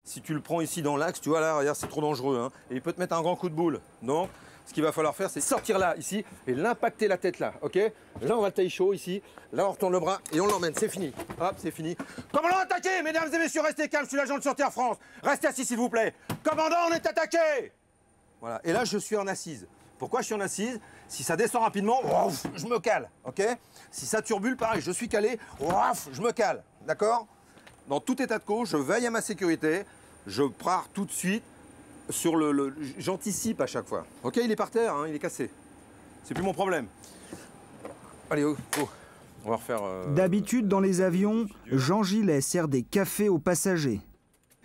Si tu le prends ici dans l'axe, tu vois là, regarde, c'est trop dangereux. Hein, et il peut te mettre un grand coup de boule. Donc, ce qu'il va falloir faire, c'est sortir là, ici, et l'impacter la tête là, ok? Là, on va le tailler chaud, ici. Là, on retourne le bras et on l'emmène, c'est fini. Hop, c'est fini. Commandant attaqué, mesdames et messieurs, restez calmes, je suis l'agent de Sûreté Air France. Restez assis, s'il vous plaît. Commandant, on est attaqué! Voilà, et là, je suis en assise. Pourquoi je suis en assise? Si ça descend rapidement, je me cale, ok? Si ça turbule, pareil, je suis calé, je me cale, d'accord? Dans tout état de cause, je veille à ma sécurité, je pars tout de suite sur j'anticipe à chaque fois. Ok, il est par terre, hein, il est cassé. C'est plus mon problème. Allez, on va refaire... D'habitude, dans les avions, Jean Gillet sert des cafés aux passagers.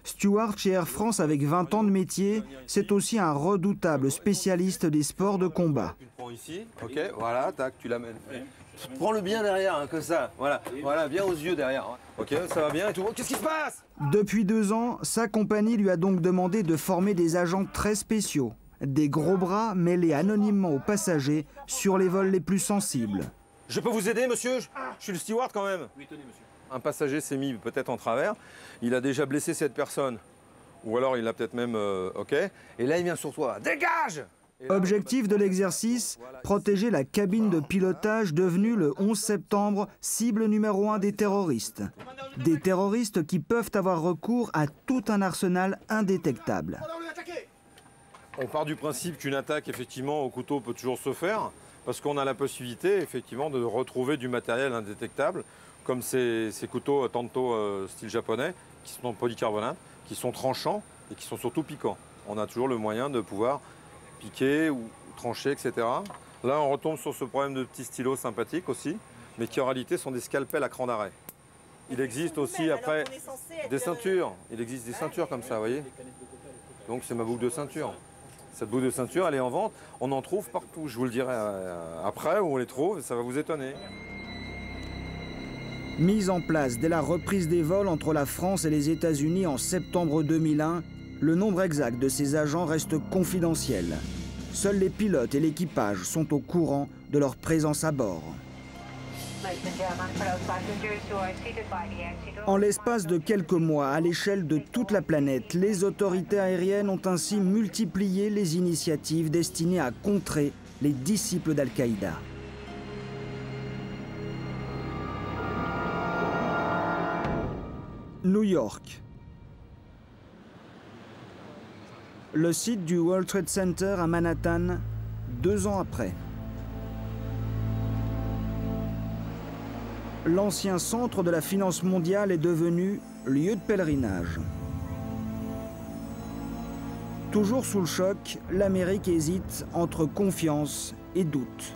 Steward chez Air France avec 20 ans de métier, c'est aussi un redoutable spécialiste des sports de combat. Tu le prends ici, ok, voilà, tac, tu l'amènes. Prends-le bien derrière, hein, comme ça, voilà, bien aux yeux derrière. Ok, ça va bien et tout. Qu'est-ce qui se passe? Depuis 2 ans, sa compagnie lui a donc demandé de former des agents très spéciaux, des gros bras mêlés anonymement aux passagers sur les vols les plus sensibles. Je peux vous aider, monsieur? Je suis le steward quand même. Oui, tenez, monsieur. Un passager s'est mis peut-être en travers, il a déjà blessé cette personne, ou alors il a peut-être même... ok, et là il vient sur toi, dégage! Objectif de l'exercice, protéger la cabine de pilotage devenue le 11 septembre cible numéro 1 des terroristes. Des terroristes qui peuvent avoir recours à tout un arsenal indétectable. On part du principe qu'une attaque effectivement au couteau peut toujours se faire, parce qu'on a la possibilité effectivement de retrouver du matériel indétectable, comme ces couteaux Tanto style japonais, qui sont en polycarbonate, qui sont tranchants et qui sont surtout piquants. On a toujours le moyen de pouvoir piquer ou trancher, etc. Là, on retombe sur ce problème de petits stylos sympathiques aussi, mais qui en réalité sont des scalpels à cran d'arrêt. Il existe aussi après des ceintures. Il existe des ceintures comme ça, vous voyez. Donc c'est ma boucle de ceinture. Cette boucle de ceinture, elle est en vente. On en trouve partout. Je vous le dirai après où on les trouve, ça va vous étonner. Mise en place dès la reprise des vols entre la France et les États-Unis en septembre 2001, le nombre exact de ces agents reste confidentiel. Seuls les pilotes et l'équipage sont au courant de leur présence à bord. En l'espace de quelques mois, à l'échelle de toute la planète, les autorités aériennes ont ainsi multiplié les initiatives destinées à contrer les disciples d'Al-Qaïda. New York. Le site du World Trade Center à Manhattan, 2 ans après. L'ancien centre de la finance mondiale est devenu lieu de pèlerinage. Toujours sous le choc, l'Amérique hésite entre confiance et doute.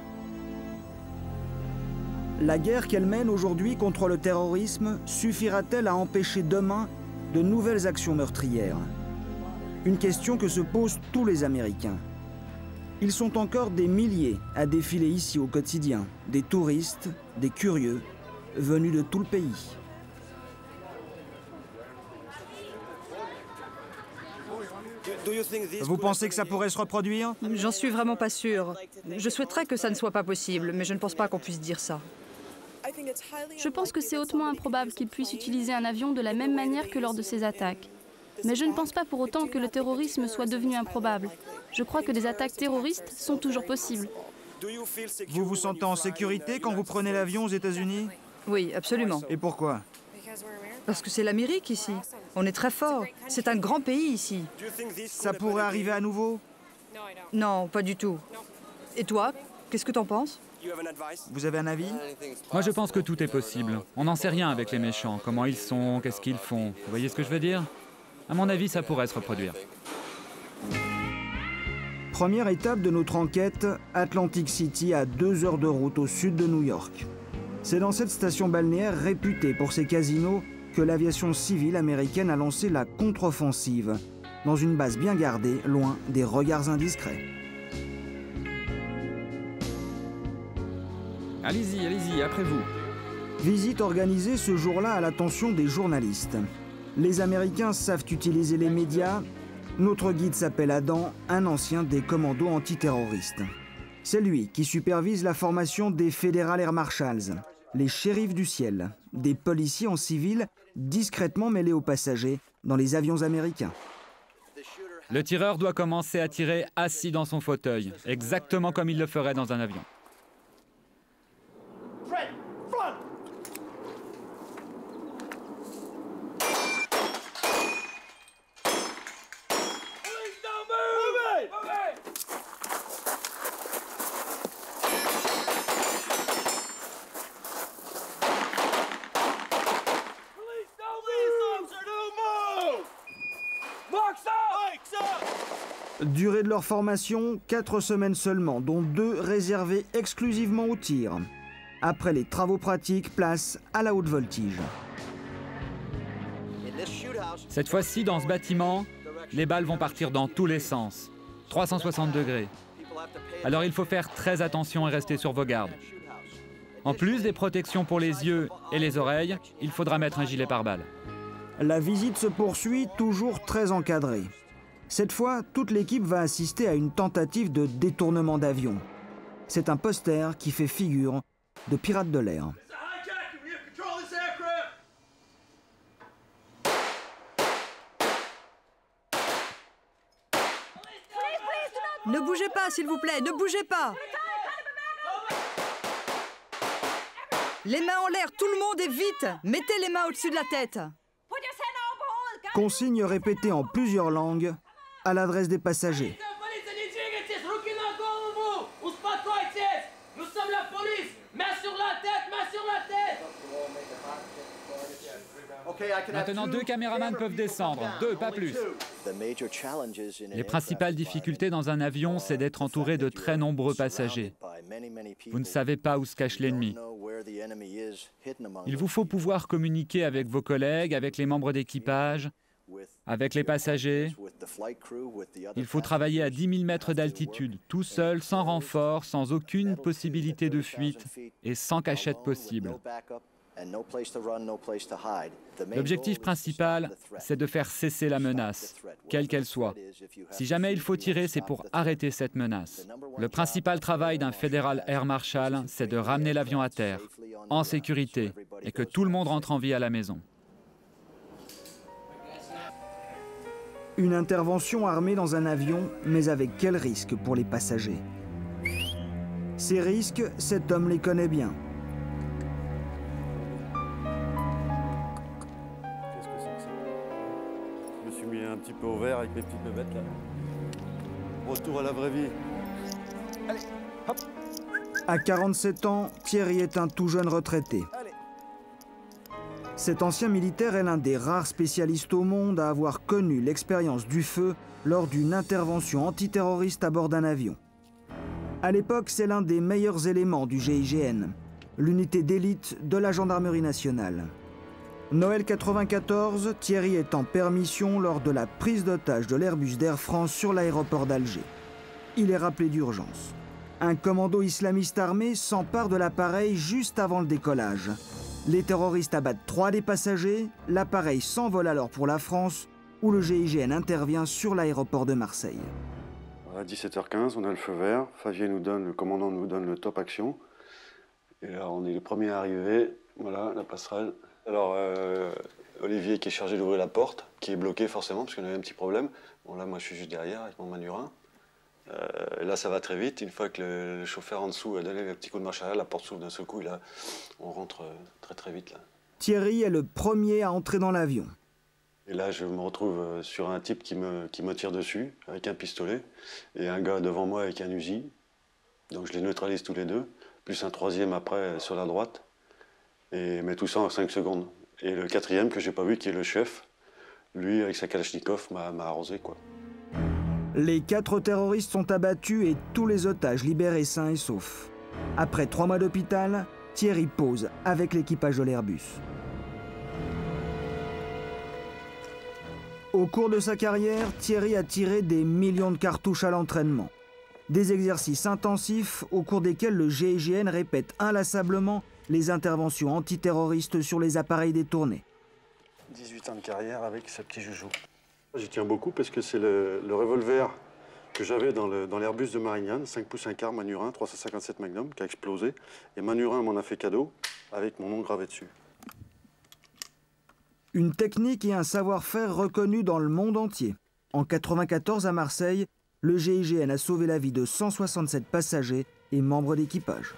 La guerre qu'elle mène aujourd'hui contre le terrorisme suffira-t-elle à empêcher demain de nouvelles actions meurtrières? Une question que se posent tous les Américains. Ils sont encore des milliers à défiler ici au quotidien, des touristes, des curieux, venus de tout le pays. Vous pensez que ça pourrait se reproduire? J'en suis vraiment pas sûre. Je souhaiterais que ça ne soit pas possible, mais je ne pense pas qu'on puisse dire ça. Je pense que c'est hautement improbable qu'ils puissent utiliser un avion de la même manière que lors de ces attaques. Mais je ne pense pas pour autant que le terrorisme soit devenu improbable. Je crois que des attaques terroristes sont toujours possibles. Vous vous sentez en sécurité quand vous prenez l'avion aux États-Unis? Oui, absolument. Et pourquoi? Parce que c'est l'Amérique ici. On est très fort. C'est un grand pays ici. Ça pourrait arriver à nouveau? Non, pas du tout. Et toi, qu'est-ce que t'en penses? Vous avez un avis? Moi, je pense que tout est possible. On n'en sait rien avec les méchants. Comment ils sont, qu'est-ce qu'ils font. Vous voyez ce que je veux dire? À mon avis, ça pourrait se reproduire. Première étape de notre enquête, Atlantic City, à 2 heures de route au sud de New York. C'est dans cette station balnéaire réputée pour ses casinos que l'aviation civile américaine a lancé la contre-offensive, dans une base bien gardée, loin des regards indiscrets. Allez-y, allez-y, après vous. Visite organisée ce jour-là à l'attention des journalistes. Les Américains savent utiliser les médias. Notre guide s'appelle Adam, un ancien des commandos antiterroristes. C'est lui qui supervise la formation des Federal Air Marshals, les shérifs du ciel, des policiers en civil discrètement mêlés aux passagers dans les avions américains. Le tireur doit commencer à tirer assis dans son fauteuil, exactement comme il le ferait dans un avion. Durée de leur formation, 4 semaines seulement, dont 2 réservées exclusivement au tir. Après les travaux pratiques, place à la haute voltige. Cette fois-ci, dans ce bâtiment, les balles vont partir dans tous les sens, 360 degrés. Alors il faut faire très attention et rester sur vos gardes. En plus des protections pour les yeux et les oreilles, il faudra mettre un gilet pare-balles. La visite se poursuit, toujours très encadrée. Cette fois, toute l'équipe va assister à une tentative de détournement d'avion. C'est un poster qui fait figure de pirate de l'air. Ne bougez pas, s'il vous plaît, ne bougez pas. Les mains en l'air, tout le monde, et vite. Mettez les mains au-dessus de la tête. Consignes répétées en plusieurs langues à l'adresse des passagers. Nous sommes la police. Main sur la tête, main sur la tête. Maintenant, 2 caméramans peuvent descendre, 2, pas plus. Les principales difficultés dans un avion, c'est d'être entouré de très nombreux passagers. Vous ne savez pas où se cache l'ennemi. Il vous faut pouvoir communiquer avec vos collègues, avec les membres d'équipage, avec les passagers. Il faut travailler à 10 000 mètres d'altitude, tout seul, sans renfort, sans aucune possibilité de fuite et sans cachette possible. L'objectif principal, c'est de faire cesser la menace, quelle qu'elle soit. Si jamais il faut tirer, c'est pour arrêter cette menace. Le principal travail d'un Federal Air Marshal, c'est de ramener l'avion à terre, en sécurité, et que tout le monde rentre en vie à la maison. Une intervention armée dans un avion, mais avec quel risque pour les passagers? Ces risques, cet homme les connaît bien. Qu'est-ce que c'est que ça? Je me suis mis un petit peu au vert avec mes petites bébêtes là. Retour à la vraie vie. Allez, hop! À 47 ans, Thierry est un tout jeune retraité. Cet ancien militaire est l'un des rares spécialistes au monde à avoir connu l'expérience du feu lors d'une intervention antiterroriste à bord d'un avion. À l'époque, c'est l'un des meilleurs éléments du GIGN, l'unité d'élite de la gendarmerie nationale. Noël 94, Thierry est en permission lors de la prise d'otage de l'Airbus d'Air France sur l'aéroport d'Alger. Il est rappelé d'urgence. Un commando islamiste armé s'empare de l'appareil juste avant le décollage. Les terroristes abattent 3 des passagers, l'appareil s'envole alors pour la France, où le GIGN intervient sur l'aéroport de Marseille. À 17h15, on a le feu vert. Favier le commandant nous donne le top action. Et là, on est les premiers à arriver. Voilà, la passerelle. Alors, Olivier qui est chargé d'ouvrir la porte, qui est bloquée forcément, parce qu'on avait un petit problème. Bon, là, moi, je suis juste derrière avec mon manurin. Là, ça va très vite. Une fois que le chauffeur en dessous a donné le petit coup de marche arrière, la porte s'ouvre d'un seul coup. Et là, on rentre très, très vite. Là. Thierry est le premier à entrer dans l'avion. Et là, je me retrouve sur un type qui me tire dessus avec un pistolet et un gars devant moi avec un Uzi. Donc je les neutralise tous les deux, plus un troisième après sur la droite. Mais tout ça en 5 secondes. Et le quatrième que j'ai pas vu, qui est le chef, lui avec sa Kalachnikov m'a arrosé quoi. Les 4 terroristes sont abattus et tous les otages libérés sains et saufs. Après 3 mois d'hôpital, Thierry pose avec l'équipage de l'Airbus. Au cours de sa carrière, Thierry a tiré des millions de cartouches à l'entraînement. Des exercices intensifs au cours desquels le GIGN répète inlassablement les interventions antiterroristes sur les appareils détournés. 18 ans de carrière avec ce petit joujou. J'y tiens beaucoup parce que c'est le revolver que j'avais dans l'Airbus de Marignane, 5 pouces 1 quart Manurin, 357 Magnum, qui a explosé. Et Manurin m'en a fait cadeau avec mon nom gravé dessus. Une technique et un savoir-faire reconnus dans le monde entier. En 1994 à Marseille, le GIGN a sauvé la vie de 167 passagers et membres d'équipage.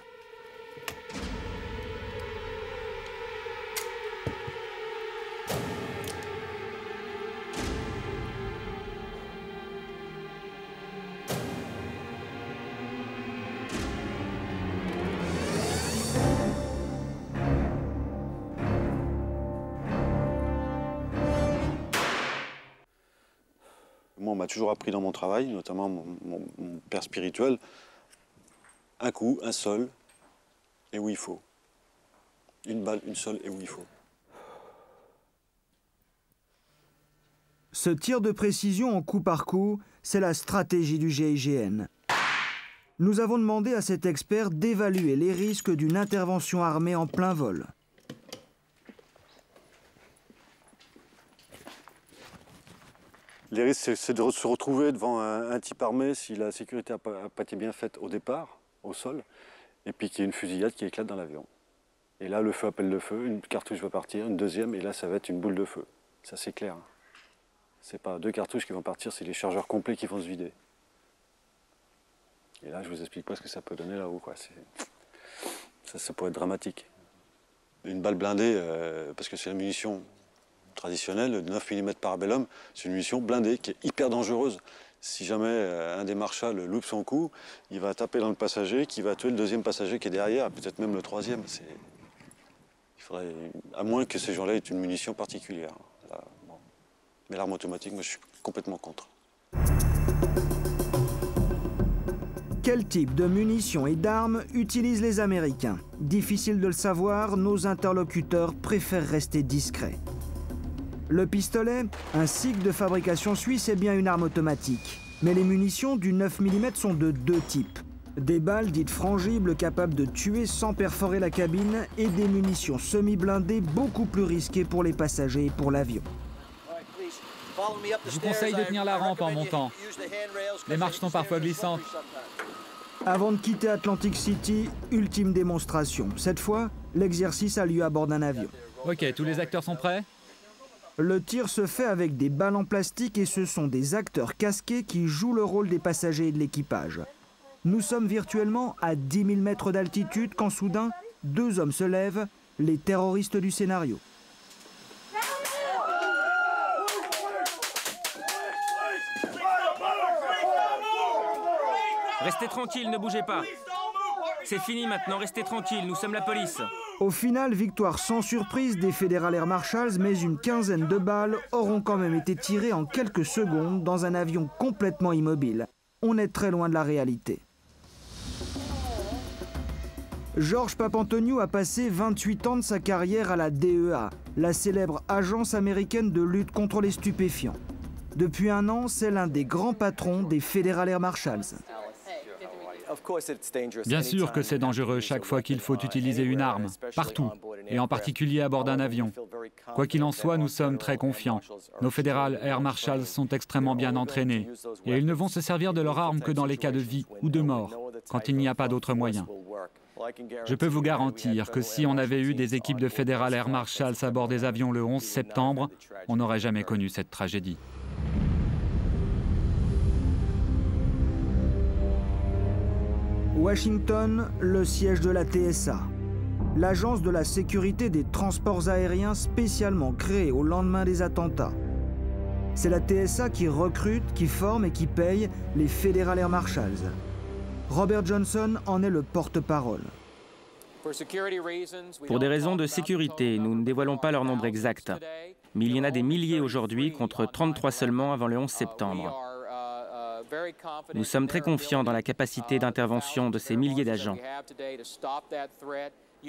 Moi, on m'a toujours appris dans mon travail, notamment mon père spirituel, un coup, un seul, et où il faut. Une balle, une seule, et où il faut. Ce tir de précision en coup par coup, c'est la stratégie du GIGN. Nous avons demandé à cet expert d'évaluer les risques d'une intervention armée en plein vol. Les risques, c'est de se retrouver devant un type armé si la sécurité n'a pas été bien faite au départ, au sol, et puis qu'il y ait une fusillade qui éclate dans l'avion. Et là, le feu appelle le feu, une cartouche va partir, une deuxième, et là, ça va être une boule de feu. Ça, c'est clair. C'est pas 2 cartouches qui vont partir, c'est les chargeurs complets qui vont se vider. Et là, je vous explique pas ce que ça peut donner là-haut, quoi. Ça pourrait être dramatique. Une balle blindée, parce que c'est la munition traditionnelle, de 9 mm Parabellum, c'est une munition blindée qui est hyper dangereuse. Si jamais un des Marshals loupe son coup, il va taper dans le passager, qui va tuer le deuxième passager qui est derrière, peut-être même le troisième. Il faudrait, à moins que ces gens-là aient une munition particulière. Là, bon. Mais l'arme automatique, moi, je suis complètement contre. Quel type de munitions et d'armes utilisent les Américains? Difficile de le savoir, nos interlocuteurs préfèrent rester discrets. Le pistolet, un SIG de fabrication suisse, est bien une arme automatique. Mais les munitions du 9 mm sont de 2 types. Des balles dites frangibles capables de tuer sans perforer la cabine et des munitions semi-blindées beaucoup plus risquées pour les passagers et pour l'avion. Je vous conseille de tenir la rampe en montant. Les marches sont parfois glissantes. Avant de quitter Atlantic City, ultime démonstration. Cette fois, l'exercice a lieu à bord d'un avion. Ok, tous les acteurs sont prêts? Le tir se fait avec des balles en plastique et ce sont des acteurs casqués qui jouent le rôle des passagers et de l'équipage. Nous sommes virtuellement à 10 000 mètres d'altitude quand soudain, 2 hommes se lèvent, les terroristes du scénario. Restez tranquille, ne bougez pas. C'est fini maintenant, restez tranquille, nous sommes la police. Au final, victoire sans surprise des Federal Air Marshals, mais une quinzaine de balles auront quand même été tirées en quelques secondes dans un avion complètement immobile. On est très loin de la réalité. Georges Papantoniou a passé 28 ans de sa carrière à la DEA, la célèbre agence américaine de lutte contre les stupéfiants. Depuis un an, c'est l'un des grands patrons des Federal Air Marshals. Bien sûr que c'est dangereux chaque fois qu'il faut utiliser une arme, partout, et en particulier à bord d'un avion. Quoi qu'il en soit, nous sommes très confiants. Nos Federal Air Marshals sont extrêmement bien entraînés, et ils ne vont se servir de leur arme que dans les cas de vie ou de mort, quand il n'y a pas d'autre moyen. Je peux vous garantir que si on avait eu des équipes de Federal Air Marshals à bord des avions le 11 septembre, on n'aurait jamais connu cette tragédie. Washington, le siège de la TSA, l'agence de la sécurité des transports aériens spécialement créée au lendemain des attentats. C'est la TSA qui recrute, qui forme et qui paye les Federal Air Marshals. Robert Johnson en est le porte-parole. Pour des raisons de sécurité, nous ne dévoilons pas leur nombre exact. Mais il y en a des milliers aujourd'hui contre 33 seulement avant le 11 septembre. Nous sommes très confiants dans la capacité d'intervention de ces milliers d'agents.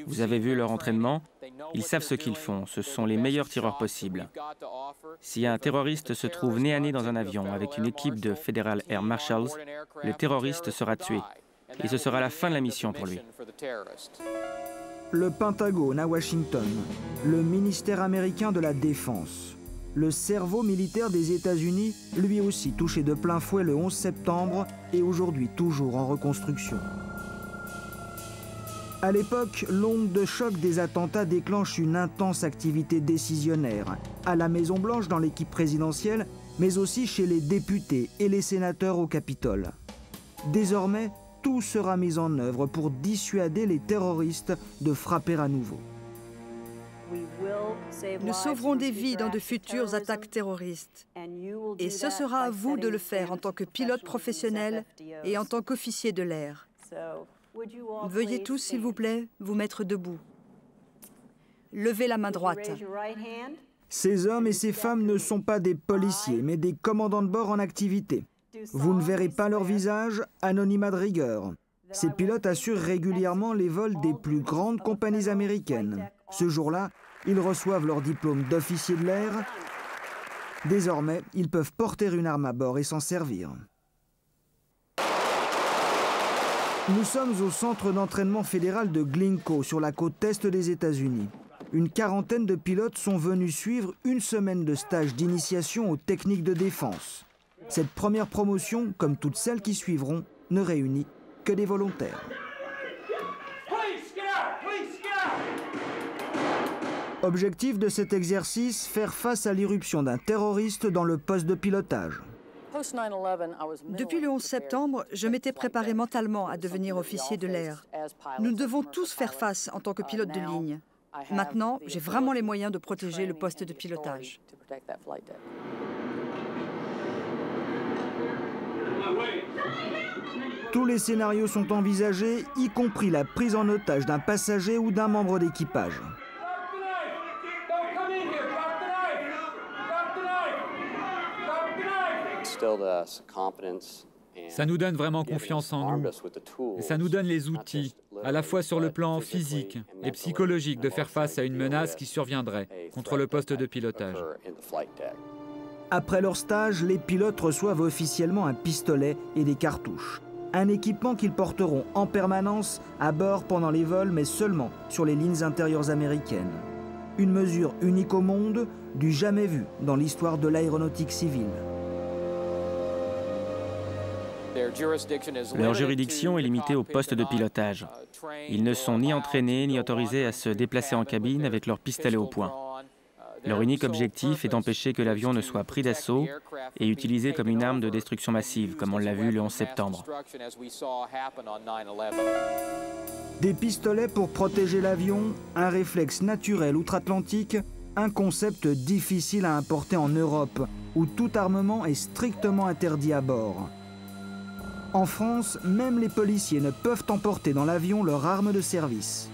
Vous avez vu leur entraînement, ils savent ce qu'ils font, ce sont les meilleurs tireurs possibles. Si un terroriste se trouve nez à nez dans un avion avec une équipe de Federal Air Marshals, le terroriste sera tué. Et ce sera la fin de la mission pour lui. Le Pentagone à Washington, le ministère américain de la Défense. Le cerveau militaire des États-Unis, lui aussi touché de plein fouet le 11 septembre et aujourd'hui toujours en reconstruction. À l'époque, l'onde de choc des attentats déclenche une intense activité décisionnaire, à la Maison-Blanche dans l'équipe présidentielle, mais aussi chez les députés et les sénateurs au Capitole. Désormais, tout sera mis en œuvre pour dissuader les terroristes de frapper à nouveau. Nous sauverons des vies dans de futures attaques terroristes. Et ce sera à vous de le faire en tant que pilote professionnel et en tant qu'officier de l'air. Veuillez tous, s'il vous plaît, vous mettre debout. Levez la main droite. Ces hommes et ces femmes ne sont pas des policiers, mais des commandants de bord en activité. Vous ne verrez pas leur visage, anonymat de rigueur. Ces pilotes assurent régulièrement les vols des plus grandes compagnies américaines. Ce jour-là, ils reçoivent leur diplôme d'officier de l'air. Désormais, ils peuvent porter une arme à bord et s'en servir. Nous sommes au centre d'entraînement fédéral de Glencoe, sur la côte est des États-Unis. Une quarantaine de pilotes sont venus suivre une semaine de stage d'initiation aux techniques de défense. Cette première promotion, comme toutes celles qui suivront, ne réunit que des volontaires. Objectif de cet exercice, faire face à l'irruption d'un terroriste dans le poste de pilotage. Depuis le 11 septembre, je m'étais préparé mentalement à devenir officier de l'air. Nous devons tous faire face en tant que pilote de ligne. Maintenant, j'ai vraiment les moyens de protéger le poste de pilotage. Tous les scénarios sont envisagés, y compris la prise en otage d'un passager ou d'un membre d'équipage. Ça nous donne vraiment confiance en nous. Et ça nous donne les outils, à la fois sur le plan physique et psychologique, de faire face à une menace qui surviendrait contre le poste de pilotage. Après leur stage, les pilotes reçoivent officiellement un pistolet et des cartouches. Un équipement qu'ils porteront en permanence à bord pendant les vols, mais seulement sur les lignes intérieures américaines. Une mesure unique au monde, du jamais vu dans l'histoire de l'aéronautique civile. Leur juridiction est limitée au poste de pilotage. Ils ne sont ni entraînés ni autorisés à se déplacer en cabine avec leur pistolet au poing. Leur unique objectif est d'empêcher que l'avion ne soit pris d'assaut et utilisé comme une arme de destruction massive, comme on l'a vu le 11 septembre. Des pistolets pour protéger l'avion, un réflexe naturel outre-Atlantique, un concept difficile à importer en Europe, où tout armement est strictement interdit à bord. En France, même les policiers ne peuvent emporter dans l'avion leur arme de service.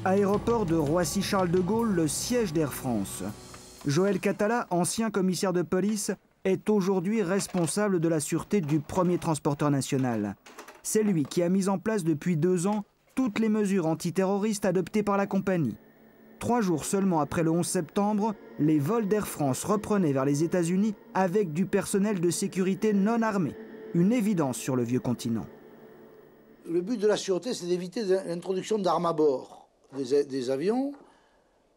Aéroport de Roissy-Charles de Gaulle, le siège d'Air France. Joël Catala, ancien commissaire de police, est aujourd'hui responsable de la sûreté du premier transporteur national. C'est lui qui a mis en place depuis 2 ans toutes les mesures antiterroristes adoptées par la compagnie. 3 jours seulement après le 11 septembre, les vols d'Air France reprenaient vers les États-Unis avec du personnel de sécurité non armé. Une évidence sur le vieux continent. Le but de la sûreté, c'est d'éviter l'introduction d'armes à bord des avions.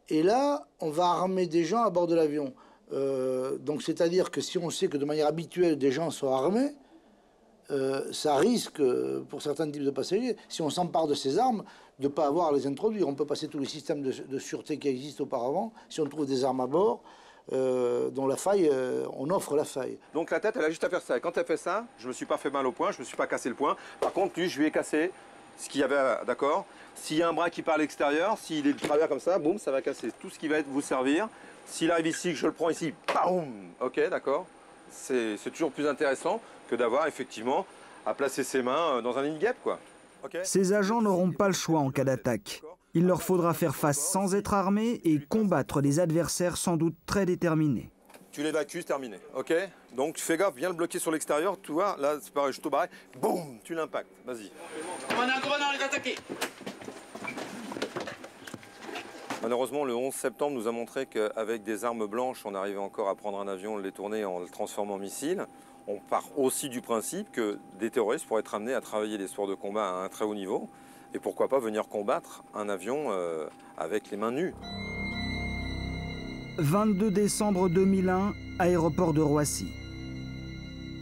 Et là, on va armer des gens à bord de l'avion. Donc, c'est-à-dire que si on sait que de manière habituelle, des gens sont armés, ça risque, pour certains types de passagers, si on s'empare de ces armes, de ne pas avoir à les introduire. On peut passer tous les systèmes de sûreté qui existent auparavant. Si on trouve des armes à bord, dont la faille, on offre la faille. Donc la tête, elle a juste à faire ça. Et quand elle fait ça, je ne me suis pas fait mal au poing, je ne me suis pas cassé le poing. Par contre, lui, je lui ai cassé ce qu'il y avait, d'accord. S'il y a un bras qui part à l'extérieur, s'il est de travers comme ça, boum, ça va casser tout ce qui va vous servir. S'il arrive ici, que je le prends ici, boum, ok, d'accord. C'est toujours plus intéressant que d'avoir effectivement à placer ses mains dans un nid-guêpe, quoi. Okay. Ces agents n'auront pas le choix en cas d'attaque. Il leur faudra faire face sans être armés et combattre des adversaires sans doute très déterminés. Tu l'évacues, c'est terminé, ok. Donc fais gaffe, viens le bloquer sur l'extérieur, tu vois, là c'est pareil, je te barre, boum, tu l'impactes, vas-y. On a un grenade, on est attaqué. Malheureusement, le 11 septembre nous a montré qu'avec des armes blanches, on arrivait encore à prendre un avion, le détourner en le transformant en missile. On part aussi du principe que des terroristes pourraient être amenés à travailler des sports de combat à un très haut niveau et pourquoi pas venir combattre un avion avec les mains nues. 22 décembre 2001, aéroport de Roissy.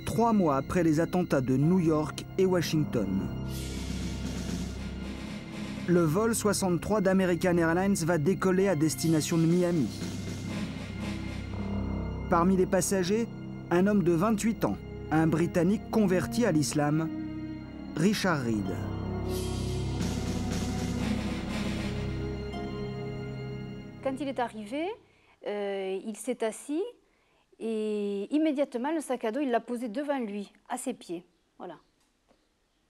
3 mois après les attentats de New York et Washington. le vol 63 d'American Airlines va décoller à destination de Miami. Parmi les passagers, un homme de 28 ans, un Britannique converti à l'islam, Richard Reed. Quand il est arrivé, il s'est assis et immédiatement le sac à dos, il l'a posé devant lui, à ses pieds. Voilà.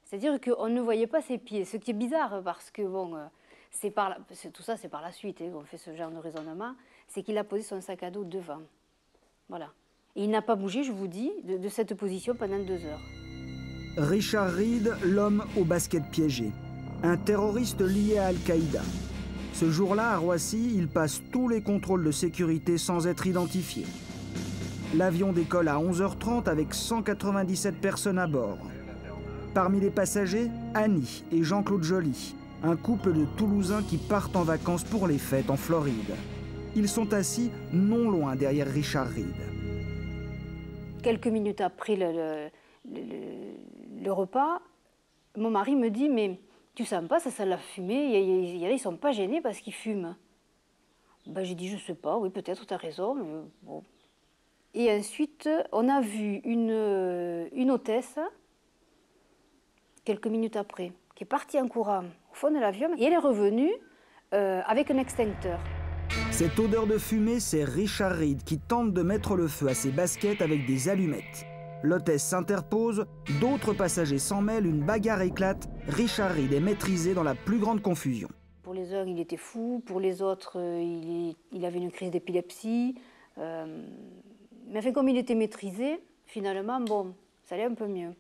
C'est-à-dire qu'on ne voyait pas ses pieds, ce qui est bizarre parce que bon, tout ça c'est par la suite qu'on fait ce genre de raisonnement, c'est qu'il a posé son sac à dos devant. Voilà. Et il n'a pas bougé, je vous dis, de cette position pendant 2 heures. Richard Reed, l'homme au basket piégé, un terroriste lié à Al-Qaïda. Ce jour-là, à Roissy, il passe tous les contrôles de sécurité sans être identifié. L'avion décolle à 11h30 avec 197 personnes à bord. Parmi les passagers, Annie et Jean-Claude Joly, un couple de Toulousains qui partent en vacances pour les fêtes en Floride. Ils sont assis non loin derrière Richard Reed. Quelques minutes après le repas, mon mari me dit « Mais tu sens pas, ça sent la fumée, ils ne sont pas gênés parce qu'ils fument. » Ben, j'ai dit « Je ne sais pas, oui peut-être, tu as raison. » Bon. Et ensuite, on a vu une hôtesse, quelques minutes après, qui est partie en courant au fond de l'avion et elle est revenue avec un extincteur. Cette odeur de fumée, c'est Richard Reed qui tente de mettre le feu à ses baskets avec des allumettes. L'hôtesse s'interpose, d'autres passagers s'en mêlent, une bagarre éclate. Richard Reed est maîtrisé dans la plus grande confusion. Pour les uns, il était fou, pour les autres, il avait une crise d'épilepsie. Mais enfin, comme il était maîtrisé, finalement, bon, ça allait un peu mieux.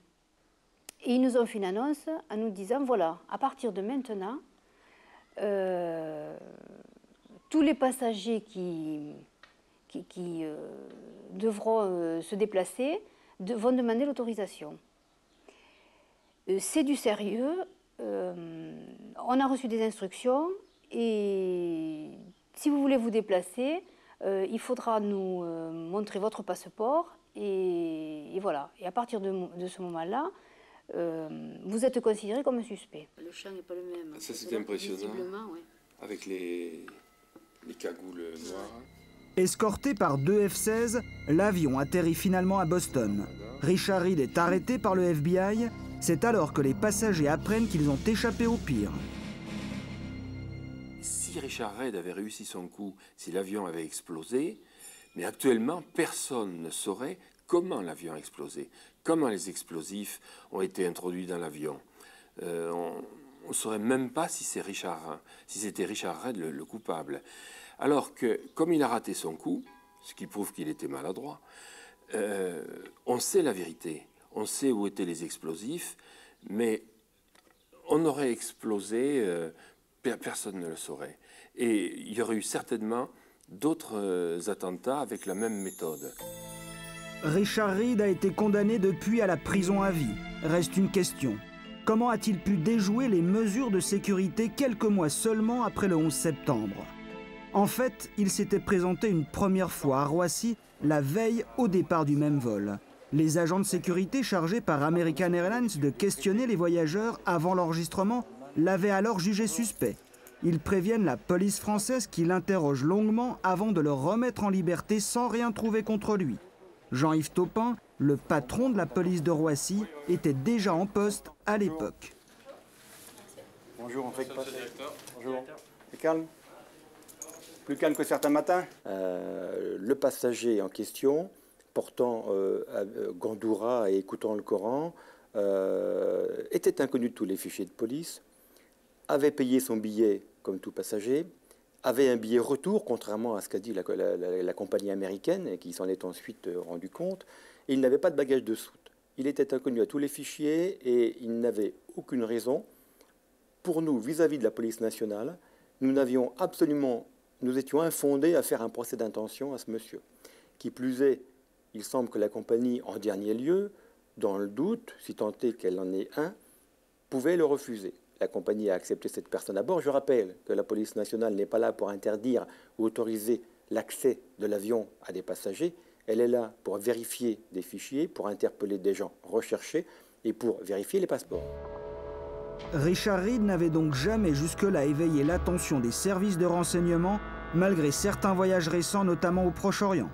Et ils nous ont fait une annonce en nous disant, voilà, à partir de maintenant, tous les passagers qui devront se déplacer vont demander l'autorisation. C'est du sérieux, on a reçu des instructions et si vous voulez vous déplacer, il faudra nous montrer votre passeport et voilà. Et à partir de ce moment-là, vous êtes considéré comme un suspect. Le champ n'est pas le même. Ça c'était impressionnant, ouais. avec les cagoules noires. Escorté par 2 F-16, l'avion atterrit finalement à Boston. Richard Reed est arrêté par le FBI. C'est alors que les passagers apprennent qu'ils ont échappé au pire. Si Richard Reed avait réussi son coup, si l'avion avait explosé, mais actuellement, personne ne saurait comment l'avion a explosé, comment les explosifs ont été introduits dans l'avion. On ne saurait même pas si c'était Richard Reed le coupable. Alors que, comme il a raté son coup, ce qui prouve qu'il était maladroit, on sait la vérité, on sait où étaient les explosifs, mais on aurait explosé, personne ne le saurait. Et il y aurait eu certainement d'autres attentats avec la même méthode. Richard Reed a été condamné depuis à la prison à vie. Reste une question. Comment a-t-il pu déjouer les mesures de sécurité quelques mois seulement après le 11 septembre ? En fait, il s'était présenté une première fois à Roissy la veille au départ du même vol. Les agents de sécurité chargés par American Airlines de questionner les voyageurs avant l'enregistrement l'avaient alors jugé suspect. Ils préviennent la police française qui l'interroge longuement avant de le remettre en liberté sans rien trouver contre lui. Jean-Yves Taupin, le patron de la police de Roissy, était déjà en poste à l'époque. Bonjour, on fait que passer. Bonjour. C'est calme ? Plus calme que certains matins. Le passager en question, portant Gandoura et écoutant le Coran, était inconnu de tous les fichiers de police, avait payé son billet comme tout passager, avait un billet retour, contrairement à ce qu'a dit la compagnie américaine, et qui s'en est ensuite rendu compte, et il n'avait pas de bagage de soute. Il était inconnu à tous les fichiers et il n'avait aucune raison. Pour nous, vis-à-vis de la police nationale, nous étions infondés à faire un procès d'intention à ce monsieur. Qui plus est, il semble que la compagnie, en dernier lieu, dans le doute, si tant est qu'elle en ait un, pouvait le refuser. La compagnie a accepté cette personne à bord. Je rappelle que la police nationale n'est pas là pour interdire ou autoriser l'accès de l'avion à des passagers. Elle est là pour vérifier des fichiers, pour interpeller des gens recherchés et pour vérifier les passeports. Richard Reed n'avait donc jamais jusque-là éveillé l'attention des services de renseignement, malgré certains voyages récents, notamment au Proche-Orient.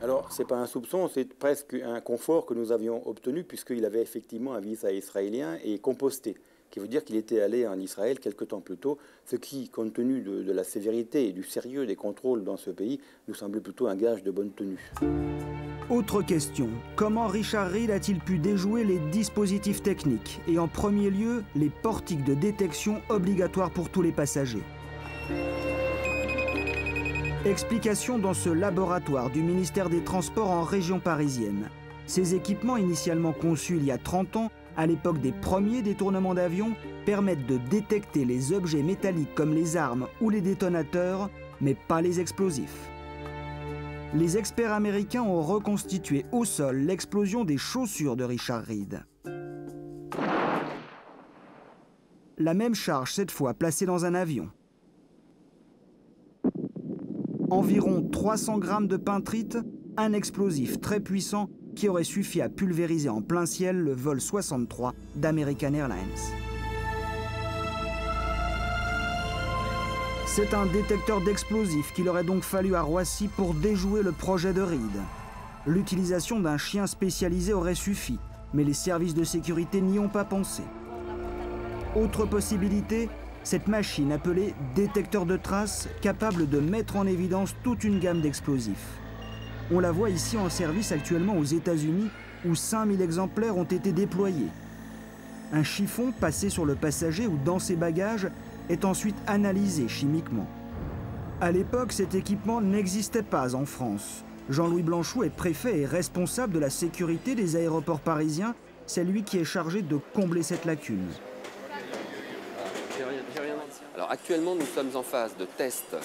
Alors, ce n'est pas un soupçon, c'est presque un confort que nous avions obtenu, puisqu'il avait effectivement un visa israélien et composté, qui veut dire qu'il était allé en Israël quelque temps plus tôt, ce qui, compte tenu de la sévérité et du sérieux des contrôles dans ce pays, nous semblait plutôt un gage de bonne tenue. Autre question, comment Richard Reed a-t-il pu déjouer les dispositifs techniques et en premier lieu les portiques de détection obligatoires pour tous les passagers? Explication dans ce laboratoire du ministère des Transports en région parisienne. Ces équipements initialement conçus il y a 30 ans, à l'époque des premiers détournements d'avions, permettent de détecter les objets métalliques comme les armes ou les détonateurs, mais pas les explosifs. Les experts américains ont reconstitué au sol l'explosion des chaussures de Richard Reed. La même charge, cette fois placée dans un avion. Environ 300 grammes de pintrite, un explosif très puissant qui aurait suffi à pulvériser en plein ciel le vol 63 d'American Airlines. C'est un détecteur d'explosifs qu'il aurait donc fallu à Roissy pour déjouer le projet de Reed. L'utilisation d'un chien spécialisé aurait suffi, mais les services de sécurité n'y ont pas pensé. Autre possibilité, cette machine appelée détecteur de traces, capable de mettre en évidence toute une gamme d'explosifs. On la voit ici en service actuellement aux États-Unis, où 5000 exemplaires ont été déployés. Un chiffon passé sur le passager ou dans ses bagages est ensuite analysé chimiquement. À l'époque, cet équipement n'existait pas en France. Jean-Louis Blanchot est préfet et responsable de la sécurité des aéroports parisiens. C'est lui qui est chargé de combler cette lacune. Alors actuellement, nous sommes en phase de test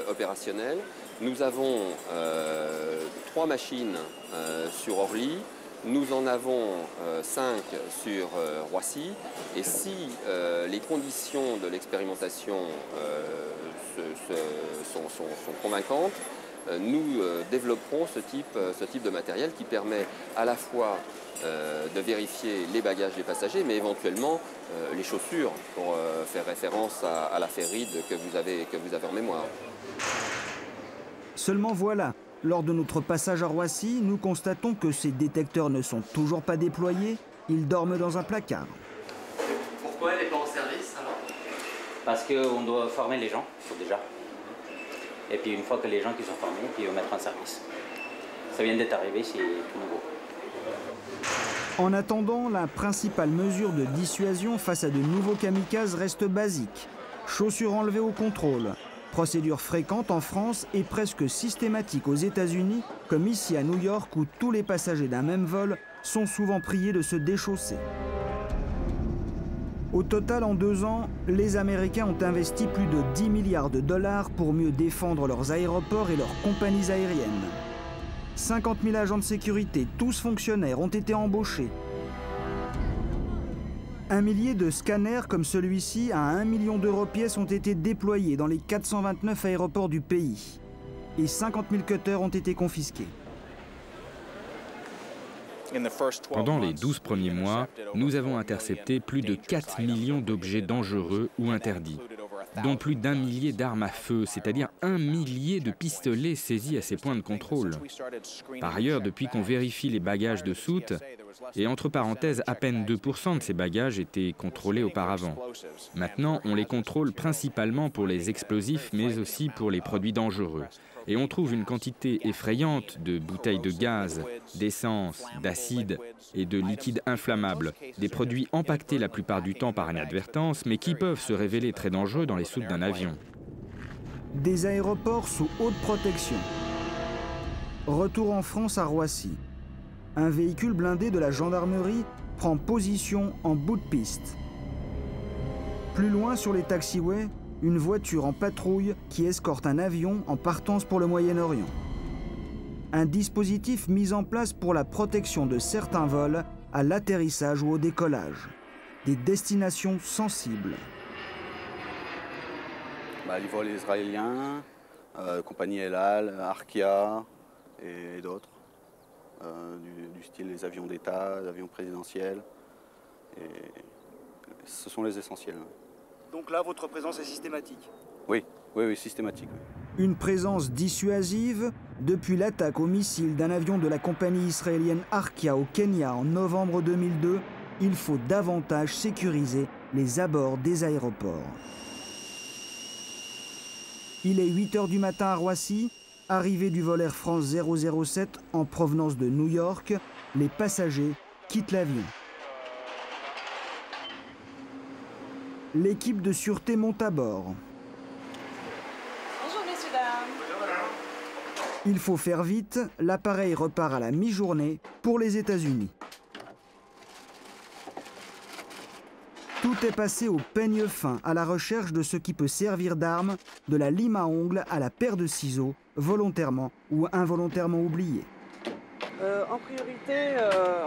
opérationnel. Nous avons 3 machines sur Orly. Nous en avons 5 sur Roissy. Et si les conditions de l'expérimentation sont convaincantes, nous développerons ce type de matériel qui permet à la fois de vérifier les bagages des passagers, mais éventuellement les chaussures, pour faire référence à l'affaire Reed que vous avez en mémoire. Seulement voilà, lors de notre passage à Roissy, nous constatons que ces détecteurs ne sont toujours pas déployés, ils dorment dans un placard. Pourquoi elle n'est pas en service alors? Parce qu'on doit former les gens, déjà. Et puis une fois que les gens qui sont formés, puis on mettre en service. Ça vient d'être arrivé, c'est tout nouveau. En attendant, la principale mesure de dissuasion face à de nouveaux kamikazes reste basique. Chaussures enlevées au contrôle. Procédure fréquente en France et presque systématique aux États-Unis, comme ici à New York où tous les passagers d'un même vol sont souvent priés de se déchausser. Au total, en 2 ans, les Américains ont investi plus de 10 milliards de dollars pour mieux défendre leurs aéroports et leurs compagnies aériennes. 50 000 agents de sécurité, tous fonctionnaires, ont été embauchés. 1 millier de scanners comme celui-ci à 1 million d'euros pièce ont été déployés dans les 429 aéroports du pays. Et 50 000 cutters ont été confisqués. Pendant les 12 premiers mois, nous avons intercepté plus de 4 millions d'objets dangereux ou interdits, dont plus d'1 millier d'armes à feu, c'est-à-dire 1 millier de pistolets saisis à ces points de contrôle. Par ailleurs, depuis qu'on vérifie les bagages de soute, et entre parenthèses, à peine 2% de ces bagages étaient contrôlés auparavant. Maintenant, on les contrôle principalement pour les explosifs, mais aussi pour les produits dangereux. Et on trouve une quantité effrayante de bouteilles de gaz, d'essence, d'acide et de liquides inflammables, des produits empaquetés la plupart du temps par inadvertance, mais qui peuvent se révéler très dangereux dans les soutes d'un avion. Des aéroports sous haute protection. Retour en France à Roissy. Un véhicule blindé de la gendarmerie prend position en bout de piste. Plus loin sur les taxiways, une voiture en patrouille qui escorte un avion en partance pour le Moyen-Orient. Un dispositif mis en place pour la protection de certains vols à l'atterrissage ou au décollage. Des destinations sensibles. Les vols israéliens, compagnie El Al, Arkia et d'autres. Du style les avions d'État, les avions présidentiels. Et ce sont les essentiels. Donc là, votre présence est systématique? Oui, systématique. Oui. Une présence dissuasive depuis l'attaque au missile d'un avion de la compagnie israélienne Arkia au Kenya en novembre 2002, il faut davantage sécuriser les abords des aéroports. Il est 8 h du matin à Roissy, arrivée du vol Air France 007 en provenance de New York, les passagers quittent l'avion. L'équipe de sûreté monte à bord. Bonjour messieurs, dames. Il faut faire vite, l'appareil repart à la mi-journée pour les États-Unis. Tout est passé au peigne fin, à la recherche de ce qui peut servir d'arme, de la lime à ongles à la paire de ciseaux, volontairement ou involontairement oubliés. En priorité,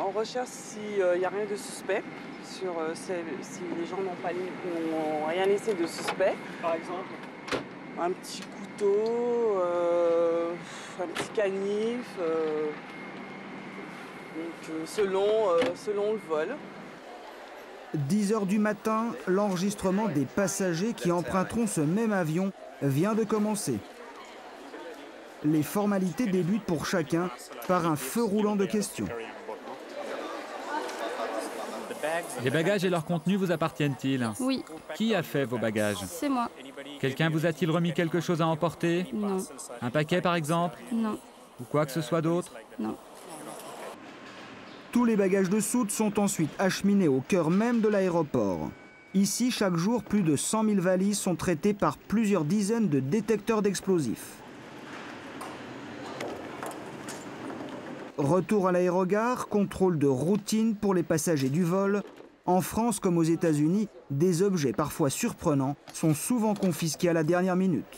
on recherche s'il n'y a rien de suspect, si les gens n'ont rien laissé de suspect. Par exemple? Un petit couteau, un petit canif, donc, selon le vol. 10 h du matin, l'enregistrement des passagers qui emprunteront ce même avion vient de commencer. Les formalités débutent pour chacun par un feu roulant de questions. Les bagages et leur contenu vous appartiennent-ils? Oui. Qui a fait vos bagages? C'est moi. Quelqu'un vous a-t-il remis quelque chose à emporter? Non. Un paquet par exemple? Non. Ou quoi que ce soit d'autre? Non. Tous les bagages de soute sont ensuite acheminés au cœur même de l'aéroport. Ici, chaque jour, plus de 100 000 valises sont traitées par plusieurs dizaines de détecteurs d'explosifs. Retour à l'aérogare, contrôle de routine pour les passagers du vol. En France comme aux États-Unis, des objets parfois surprenants sont souvent confisqués à la dernière minute.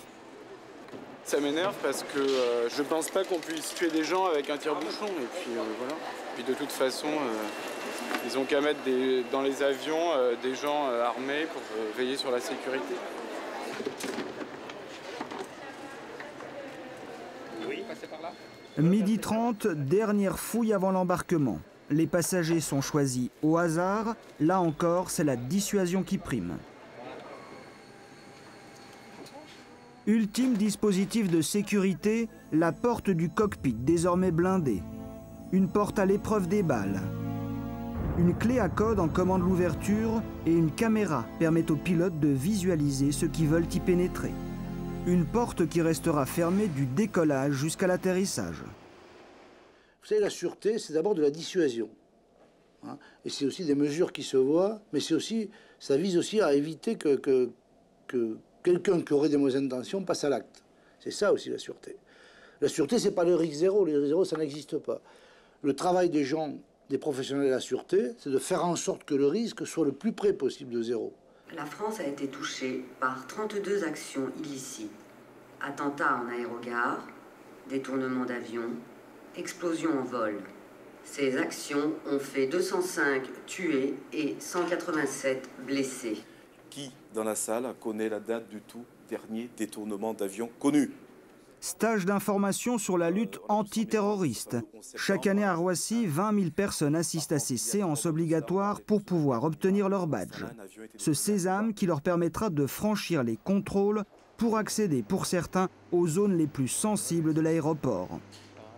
Ça m'énerve parce que je pense pas qu'on puisse tuer des gens avec un tire-bouchon. Et puis voilà. Puis de toute façon, ils ont qu'à mettre dans les avions des gens armés pour veiller sur la sécurité. Oui, passez par là. 12h30, dernière fouille avant l'embarquement. Les passagers sont choisis au hasard. Là encore, c'est la dissuasion qui prime. Ultime dispositif de sécurité, la porte du cockpit désormais blindée. Une porte à l'épreuve des balles. Une clé à code en commande l'ouverture et une caméra permet aux pilotes de visualiser ceux qui veulent y pénétrer. Une porte qui restera fermée du décollage jusqu'à l'atterrissage. Vous savez, la sûreté, c'est d'abord de la dissuasion. Hein, et c'est aussi des mesures qui se voient, mais ça vise aussi à éviter que quelqu'un qui aurait des mauvaises intentions passe à l'acte. C'est ça aussi la sûreté. La sûreté, c'est pas le risque zéro. Le risque zéro, ça n'existe pas. Le travail des gens, des professionnels de la sûreté, c'est de faire en sorte que le risque soit le plus près possible de zéro. La France a été touchée par 32 actions illicites. Attentats en aérogare, détournement d'avions, explosions en vol. Ces actions ont fait 205 tués et 187 blessés. Qui, dans la salle, connaît la date du tout dernier détournement d'avion connu? Stage d'information sur la lutte antiterroriste. Chaque année à Roissy, 20 000 personnes assistent à ces séances obligatoires pour pouvoir obtenir leur badge. Ce sésame qui leur permettra de franchir les contrôles pour accéder, pour certains, aux zones les plus sensibles de l'aéroport.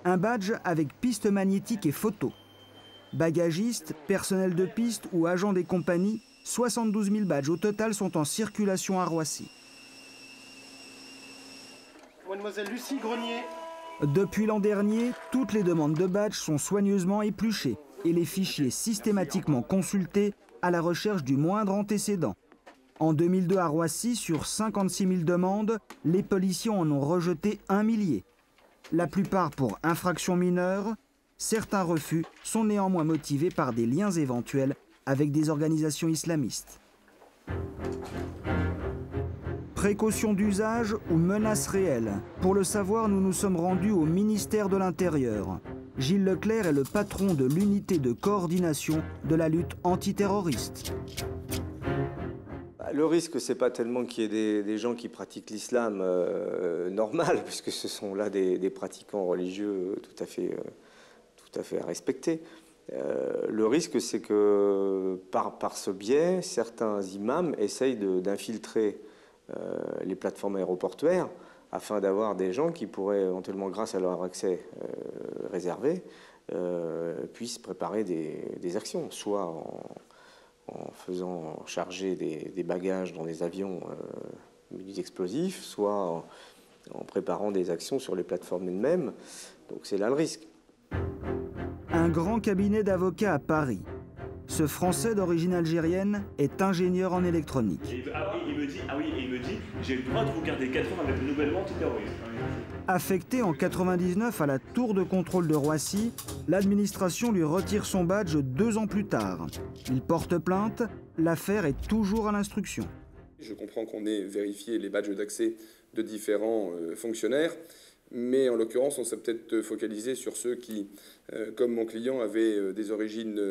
Un badge avec piste magnétique et photo. Bagagistes, personnel de piste ou agents des compagnies, 72 000 badges au total sont en circulation à Roissy. Mademoiselle Lucie Grenier. Depuis l'an dernier, toutes les demandes de badges sont soigneusement épluchées et les fichiers systématiquement consultés à la recherche du moindre antécédent. En 2002 à Roissy, sur 56 000 demandes, les policiers en ont rejeté 1 millier. La plupart pour infractions mineures, certains refus sont néanmoins motivés par des liens éventuels avec des organisations islamistes. Précaution d'usage ou menace réelle. Pour le savoir, nous nous sommes rendus au ministère de l'Intérieur. Gilles Leclerc est le patron de l'unité de coordination de la lutte antiterroriste. Le risque, c'est pas tellement qu'il y ait des gens qui pratiquent l'islam normal, puisque ce sont là des pratiquants religieux tout à fait à respecter. Le risque, c'est que par ce biais, certains imams essayent d'infiltrer les plateformes aéroportuaires afin d'avoir des gens qui pourraient éventuellement, grâce à leur accès réservé, puissent préparer des actions, soit en faisant charger des bagages dans des avions munis d'explosifs, soit en préparant des actions sur les plateformes elles-mêmes. Donc c'est là le risque. Un grand cabinet d'avocats à Paris. Ce Français d'origine algérienne est ingénieur en électronique. Il me dit, j'ai le droit de vous garder 4 ans avec le nouvellement antiterroriste. Affecté en 99 à la tour de contrôle de Roissy, l'administration lui retire son badge 2 ans plus tard. Il porte plainte, l'affaire est toujours à l'instruction. Je comprends qu'on ait vérifié les badges d'accès de différents fonctionnaires, mais en l'occurrence, on s'est peut-être focalisé sur ceux qui, comme mon client, avaient des origines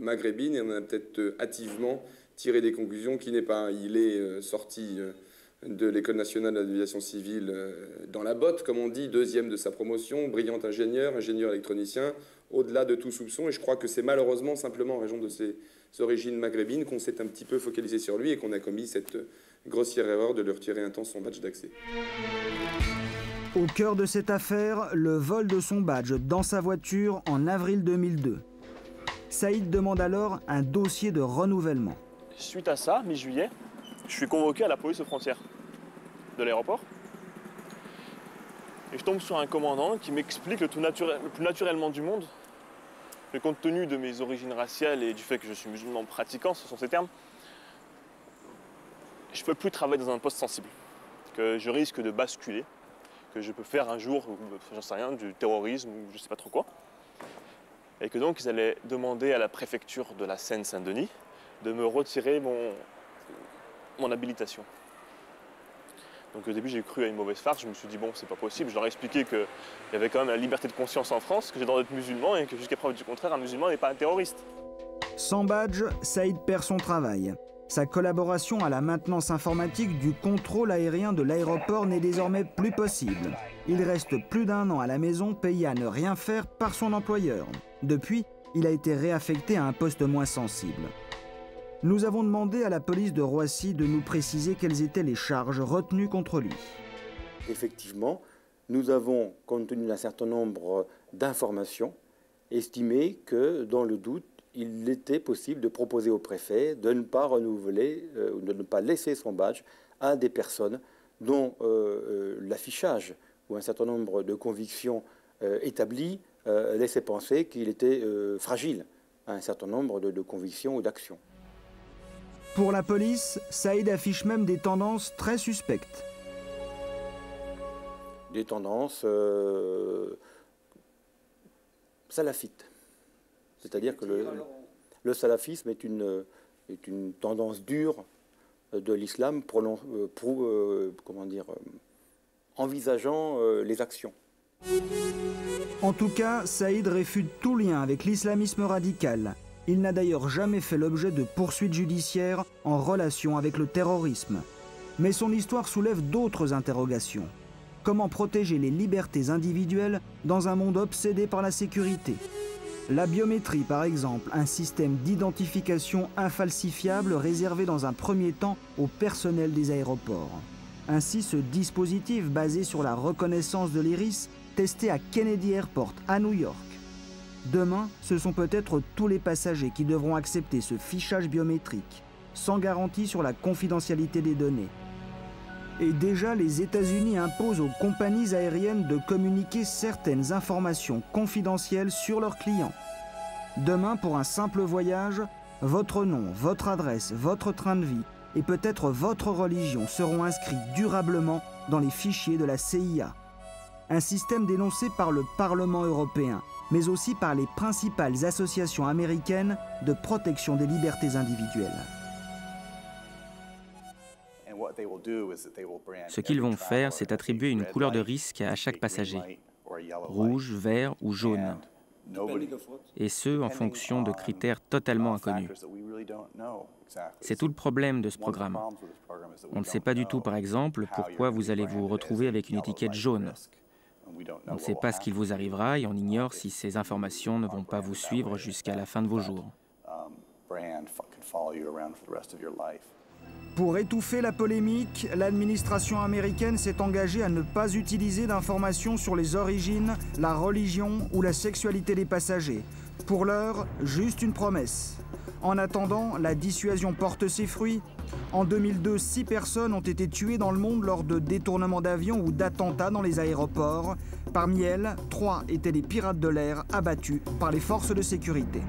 maghrébines, et on a peut-être hâtivement tiré des conclusions qui n'est pas. Il est sorti de l'École nationale de l'aviation civile dans la botte, comme on dit, 2e de sa promotion, brillant ingénieur électronicien, au-delà de tout soupçon, et je crois que c'est malheureusement simplement en raison de ses origines maghrébines qu'on s'est un petit peu focalisé sur lui et qu'on a commis cette grossière erreur de lui retirer un temps son badge d'accès. Au cœur de cette affaire, le vol de son badge dans sa voiture en avril 2002. Saïd demande alors un dossier de renouvellement. Suite à ça, mi-juillet, je suis convoqué à la police aux frontières de l'aéroport. Et je tombe sur un commandant qui m'explique le plus naturellement du monde, que compte tenu de mes origines raciales et du fait que je suis musulman pratiquant, ce sont ces termes, je ne peux plus travailler dans un poste sensible, que je risque de basculer, que je peux faire un jour, j'en sais rien, du terrorisme ou je sais pas trop quoi. Et que donc ils allaient demander à la préfecture de la Seine-Saint-Denis de me retirer mon habilitation. Donc au début j'ai cru à une mauvaise farce, je me suis dit bon c'est pas possible, je leur ai expliqué qu'il y avait quand même la liberté de conscience en France, que j'ai le droit d'être musulman et que jusqu'à preuve du contraire un musulman n'est pas un terroriste. Sans badge, Saïd perd son travail. Sa collaboration à la maintenance informatique du contrôle aérien de l'aéroport n'est désormais plus possible. Il reste plus d'1 an à la maison, payé à ne rien faire par son employeur. Depuis, il a été réaffecté à un poste moins sensible. Nous avons demandé à la police de Roissy de nous préciser quelles étaient les charges retenues contre lui. Effectivement, nous avons, compte tenu d'un certain nombre d'informations, estimé que, dans le doute, il était possible de proposer au préfet de ne pas renouveler, ou de ne pas laisser son badge à des personnes dont l'affichage ou un certain nombre de convictions établies laissaient penser qu'il était fragile à un certain nombre de convictions ou d'actions. Pour la police, Saïd affiche même des tendances très suspectes. Des tendances salafites. C'est-à-dire que le salafisme est une tendance dure de l'islam envisageant les actions. En tout cas, Saïd réfute tout lien avec l'islamisme radical. Il n'a d'ailleurs jamais fait l'objet de poursuites judiciaires en relation avec le terrorisme. Mais son histoire soulève d'autres interrogations. Comment protéger les libertés individuelles dans un monde obsédé par la sécurité ? La biométrie, par exemple, un système d'identification infalsifiable réservé dans un premier temps au personnel des aéroports. Ainsi, ce dispositif basé sur la reconnaissance de l'iris, testé à Kennedy Airport, à New York. Demain, ce sont peut-être tous les passagers qui devront accepter ce fichage biométrique, sans garantie sur la confidentialité des données. Et déjà, les États-Unis imposent aux compagnies aériennes de communiquer certaines informations confidentielles sur leurs clients. Demain, pour un simple voyage, votre nom, votre adresse, votre train de vie et peut-être votre religion seront inscrits durablement dans les fichiers de la CIA. Un système dénoncé par le Parlement européen, mais aussi par les principales associations américaines de protection des libertés individuelles. Ce qu'ils vont faire, c'est attribuer une couleur de risque à chaque passager, rouge, vert ou jaune, et ce, en fonction de critères totalement inconnus. C'est tout le problème de ce programme. On ne sait pas du tout, par exemple, pourquoi vous allez vous retrouver avec une étiquette jaune. On ne sait pas ce qu'il vous arrivera et on ignore si ces informations ne vont pas vous suivre jusqu'à la fin de vos jours. Pour étouffer la polémique, l'administration américaine s'est engagée à ne pas utiliser d'informations sur les origines, la religion ou la sexualité des passagers. Pour l'heure, juste une promesse. En attendant, la dissuasion porte ses fruits. En 2002, 6 personnes ont été tuées dans le monde lors de détournements d'avions ou d'attentats dans les aéroports. Parmi elles, 3 étaient des pirates de l'air abattus par les forces de sécurité.